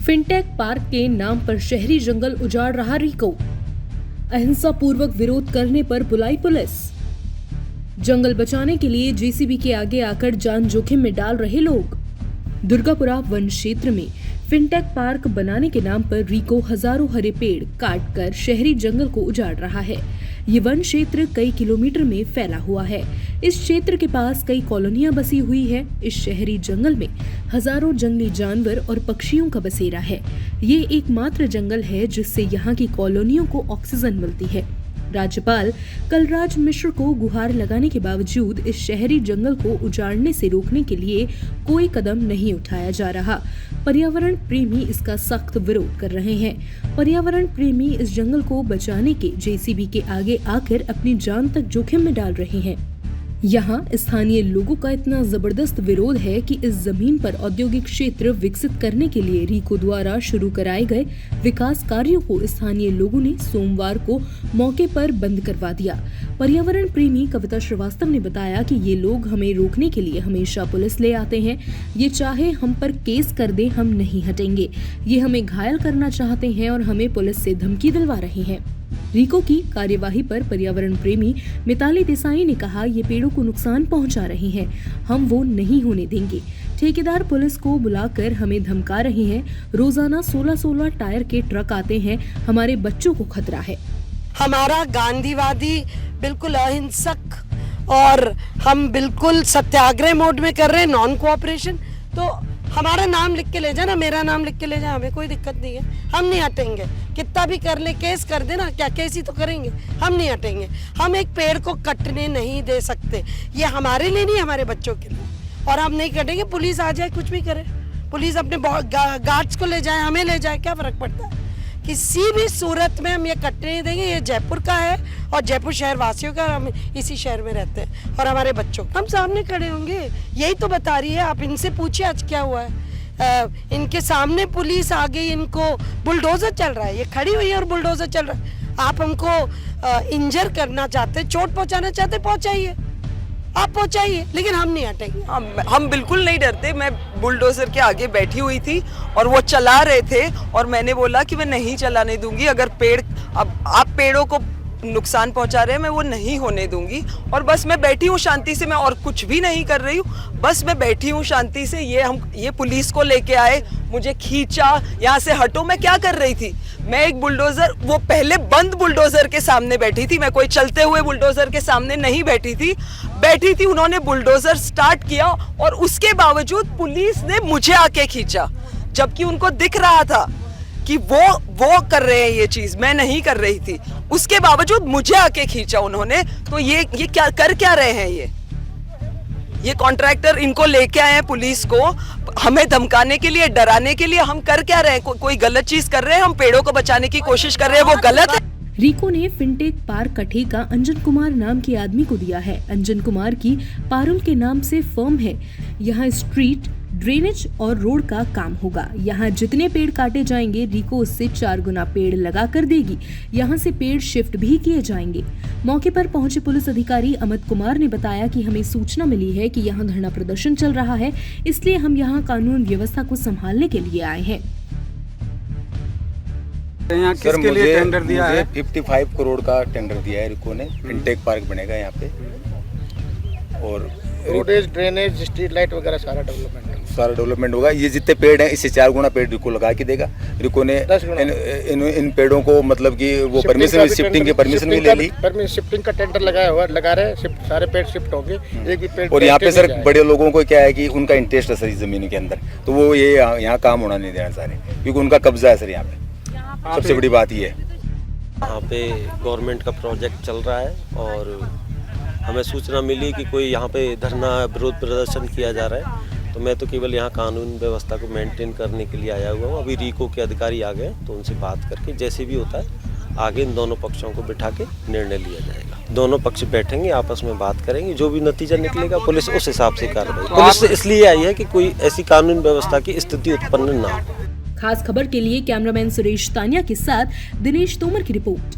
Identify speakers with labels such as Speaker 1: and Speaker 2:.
Speaker 1: Fintech park के नाम पर शहरी जंगल उजाड़ रहा रिको। अहिंसा पूर्वक विरोध करने पर बुलाई पुलिस। जंगल बचाने के लिए जेसीबी के आगे आकर जान जोखिम में डाल रहे लोग। दुर्गापुरा वन क्षेत्र में फिनटेक पार्क बनाने के नाम पर रिको हजारों हरे पेड़ काटकर शहरी जंगल को उजाड़ रहा है। ये वन क्षेत्र कई किलोमीटर में फैला हुआ है। इस क्षेत्र के पास कई कॉलोनियां बसी हुई है। इस शहरी जंगल में हजारों जंगली जानवर और पक्षियों का बसेरा है। ये एकमात्र जंगल है जिससे यहाँ की कॉलोनियों को ऑक्सीजन मिलती है। राज्यपाल कलराज मिश्र को गुहार लगाने के बावजूद इस शहरी जंगल को उजाड़ने से रोकने के लिए कोई कदम नहीं उठाया जा रहा। पर्यावरण प्रेमी इसका सख्त विरोध कर रहे हैं। पर्यावरण प्रेमी इस जंगल को बचाने के जेसीबी के आगे आकर अपनी जान तक जोखिम में डाल रहे हैं। यहाँ स्थानीय लोगों का इतना जबरदस्त विरोध है कि इस जमीन पर औद्योगिक क्षेत्र विकसित करने के लिए रिको द्वारा शुरू कराए गए विकास कार्यों को स्थानीय लोगों ने सोमवार को मौके पर बंद करवा दिया। पर्यावरण प्रेमी कविता श्रीवास्तव ने बताया कि ये लोग हमें रोकने के लिए हमेशा पुलिस ले आते हैं। ये चाहे हम पर केस कर दे, हम नहीं हटेंगे। ये हमें घायल करना चाहते हैं और हमें पुलिस से धमकी दिलवा रहे हैं। रिको की कार्यवाही पर पर्यावरण प्रेमी मिताली देसाई ने कहा, ये पेड़ों को नुकसान पहुंचा रहे हैं, हम वो नहीं होने देंगे। ठेकेदार पुलिस को बुलाकर हमें धमका रहे हैं। रोजाना 16-16 टायर के ट्रक आते हैं। हमारे बच्चों को खतरा है।
Speaker 2: हमारा गांधीवादी बिल्कुल अहिंसक और हम बिल्कुल सत्याग्रह मोड में कर रहे हैं, नॉन कोऑपरेशन। तो हमारा नाम लिख के ले जाना, मेरा नाम लिख के ले जा, हमें कोई दिक्कत नहीं है। हम नहीं हटेंगे, कितना भी कर ले, केस कर देना, क्या केस ही तो करेंगे, हम नहीं हटेंगे। हम एक पेड़ को कटने नहीं दे सकते। ये हमारे लिए नहीं, हमारे बच्चों के लिए। और हम नहीं कटेंगे। पुलिस आ जाए, कुछ भी करे, पुलिस अपने गार्ड्स को ले जाए, हमें ले जाए, क्या फर्क पड़ता है। किसी भी सूरत में हम ये कटने नहीं देंगे। ये जयपुर का है और जयपुर शहर वासियों का, हम इसी शहर में रहते हैं और हमारे बच्चों, हम सामने खड़े होंगे। यही तो बता रही है, आप इनसे पूछिए आज क्या हुआ है। इनके सामने पुलिस आ गई, इनको बुलडोजर चल रहा है, ये खड़ी हुई है और बुलडोजर चल रहा है। आप हमको इंजर करना चाहते, चोट पहुंचाना चाहते, पहुंचाइए, आप पहुंचाइए, लेकिन हम नहीं हटेंगे।
Speaker 3: हम बिल्कुल नहीं डरते। मैं बुलडोजर के आगे बैठी हुई थी और वो चला रहे थे और मैंने बोला कि मैं नहीं चलाने दूंगी। अगर पेड़, अब आप पेड़ों को नुकसान पहुंचा रहे हैं, मैं वो नहीं होने दूंगी। और बस मैं बैठी हूँ शांति से, मैं और कुछ भी नहीं कर रही हूँ, बस मैं बैठी हूँ शांति से। ये पुलिस को लेके आए, मुझे खींचा, यहाँ से हटो। मैं क्या कर रही थी? मैं एक बुलडोजर, वो पहले बंद बुलडोजर के सामने बैठी थी, मैं कोई चलते हुए बुलडोजर के सामने नहीं बैठी थी। उन्होंने बुलडोजर स्टार्ट किया और उसके बावजूद पुलिस ने मुझे आके खींचा, जबकि उनको दिख रहा था कि वो कर रहे हैं ये चीज, मैं नहीं कर रही थी। उसके बावजूद मुझे आके खींचा उन्होंने। तो ये क्या कर क्या रहे हैं? ये कॉन्ट्रैक्टर इनको लेके आए हैं पुलिस को, हमें धमकाने के लिए, डराने के लिए। हम कर क्या रहे हैं? कोई गलत चीज कर रहे हैं? हम पेड़ों को बचाने की कोशिश कर रहे हैं, वो गलत है।
Speaker 1: रिको ने फिनटेक पार्क का ठेका अंजन कुमार नाम के आदमी को दिया है। अंजन कुमार की पारुल के नाम से फर्म है। यहाँ स्ट्रीट, ड्रेनेज और रोड का काम होगा। यहाँ जितने पेड़ काटे जाएंगे, रिको उससे 4 गुना पेड़ लगा कर देगी। यहाँ से पेड़ शिफ्ट भी किए जाएंगे। मौके पर पहुंचे पुलिस अधिकारी अमित कुमार ने बताया कि हमें सूचना मिली है कि यहाँ धरना प्रदर्शन चल रहा है, इसलिए हम यहाँ कानून व्यवस्था को संभालने के लिए आए हैं।
Speaker 4: यहाँ किसके लिए टेंडर दिया है?
Speaker 5: 55 करोड़ का टेंडर दिया है रिको ने। फिनटेक पार्क बनेगा यहाँ पे और
Speaker 4: रोडेज, ड्रेनेज, स्ट्रीट लाइट वगैरह सारा डेवलपमेंट
Speaker 5: होगा। ये जितने पेड़ हैं, इससे 4 गुना पेड़ रिको लगा के देगा। रिको ने इन पेड़ों को, मतलब कि वो परमिशन, शिफ्टिंग की परमिशन भी ले ली।
Speaker 4: शिफ्टिंग का टेंडर लगा रहे हैं, सारे पेड़ शिफ्ट होंगे। एक भी पेड़,
Speaker 5: और यहाँ पे सर बड़े लोगों को क्या है कि उनका इंटरेस्ट है सर इस जमीन के अंदर, तो वो ये यहाँ काम होना नहीं देना सारे, क्योंकि उनका कब्जा है सर यहाँ पे। सबसे बड़ी बात ये है,
Speaker 6: यहाँ पे गवर्नमेंट का प्रोजेक्ट चल रहा है और हमें सूचना मिली कि कोई यहाँ पे धरना, विरोध प्रदर्शन किया जा रहा है। तो मैं तो केवल यहाँ कानून व्यवस्था को मेंटेन करने के लिए आया हुआ हूँ। अभी रिको के अधिकारी आ गए, तो उनसे बात करके जैसे भी होता है आगे इन दोनों पक्षों को बिठा के निर्णय लिया जाएगा। दोनों पक्ष बैठेंगे, आपस में बात करेंगे, जो भी नतीजा निकलेगा पुलिस उस हिसाब से कार्रवाई। पुलिस इसलिए आई है कि कोई ऐसी कानून व्यवस्था की स्थिति उत्पन्न ना हो।
Speaker 1: खास खबर के लिए कैमरामैन सुरेश तानिया के साथ दिनेश तोमर की रिपोर्ट।